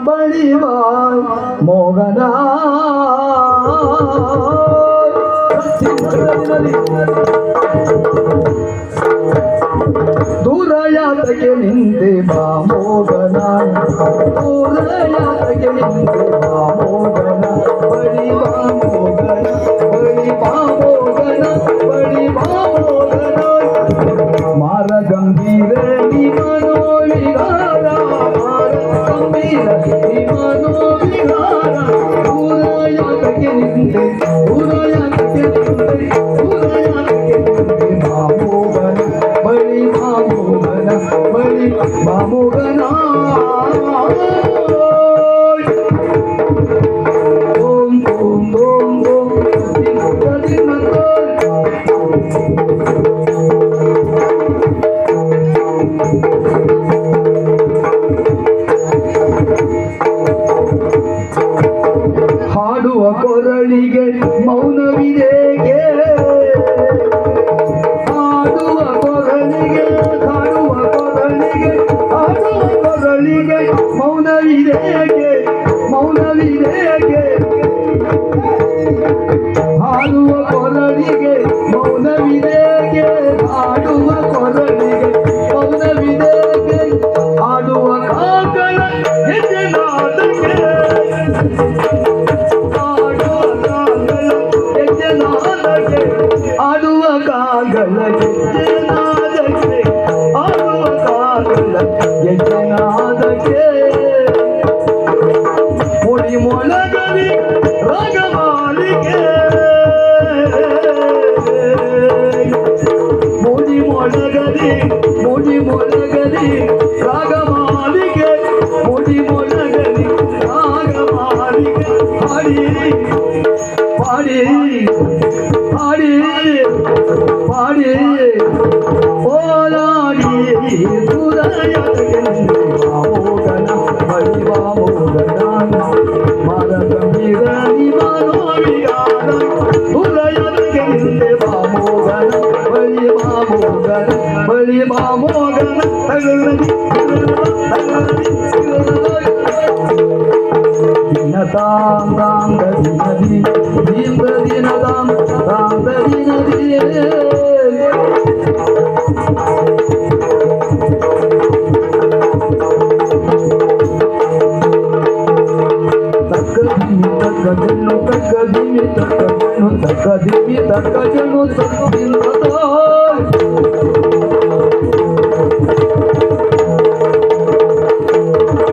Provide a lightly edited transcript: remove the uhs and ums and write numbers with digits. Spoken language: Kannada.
ಬಳಿವ ಮೋಗನ ದೂರ ಯಾತಕ್ಕೆ ನಿಂತೆ ಬಾ ಮೋಗನ ದೂರ ಯಾತಕ್ಕೆ ನಿಂತೆ ಬಾ ಮೋಗನ ಬಳಿ ಬಾ ಮೋಗನ ಬಳಿ ಬಾ ಮೋಗನ ಬಳಿ ಬಾ ಮೋಗನ ಮಾರ ಗಂಭೀರ ನಿಮನೋ ವಿಹಾರ ಮಾರ ಗಂಭೀರ ನಿಮನೋ ವಿಹಾರ ದೂರ ಯಾತಕ್ಕೆ ನಿಂತೆ ದೂರ ಯಾತಕ್ಕೆ ನಿಂತೆ ದೂರ ಯಾತಕ್ಕೆ ನಿಂತೆ ಬಾ ಮೋಗನ ಬಳಿ ಬಾ ಮೋಗನ ಬಳಿ ಬಾ ಮೋಗನ ಓಂ ಓಂ ಓಂ ಓಂ ಹಾಡುವ ಕೊರಳಿಗೆ ಮೌನವಿದೇಗೆ ಹಾಡುವ ಕೊರಳಿಗೆ ಹಾಡುವ ಕೊರಳಿಗೆ ಹಾಡುವ ಕೊರಳಿಗೆ ಮೌನವಿದೇಗೆ ಮೌನವಿದೇಗೆ ಹಾಡುವ ಕೊರಳಿಗೆ ಮೌನವಿದೇಗೆ ಹಾಡುವ ಕೊರಳಿಗೆ ಮೌನವಿದೇಗೆ ಹಾಡುವ ಕಾಕಳ ಹೆಜ್ಜೆನಾದಕ್ಕೆ ಆಡುವ ಕಾಗಲ ಗೆಜ್ಜೆನಾದಕ್ಕೆ ಆಡುವ ಕಾಗಲ ಗೆಜ್ಜೆನಾದಕ್ಕೆ ಮುಡಿ ಮೊಳಗಲಿ ರಾಗಮಾಲಿಕೆ ಮುಡಿ ಮೊಳಗಲಿ ರಾಗಮಾಲಿಕೆ ಮುಡಿ ಮೊಳಗಲಿ ರಾಗಮಾಲಿಕೆ ಪಾಡಿ ಪಾಡಿ ಪಾಡಿ ಓಲಾಡಿ ಸುರಯತಗೆ ಮೋಗನ ಬಳಿ ಬಾ ಮೋಗನ ಮಾರ ಗಂಭೀರ ನಿಮನೋ ವಿಹಾರ ಸುರಯತಗೆ ನಿಂತೆ ಬಾ ಮೋಗನ ಬಳಿ ಬಾ ಮೋಗನ ಬಳಿ ಬಾ ಮೋಗನ ದಿನತಾಂ ತಾಂ ದಿನದಿ ದೀಪ ದಿನದಾಂ ತಾಂ ದಿನದಿ ತಕ್ಕದಿನ್ನು ತಕ್ಕದಿಮಿ ತಕ್ಕದಿನ್ನು ತಕ್ಕದಿಮಿ ತಕ್ಕಜನು ತಕ್ಕದಿನ್ನು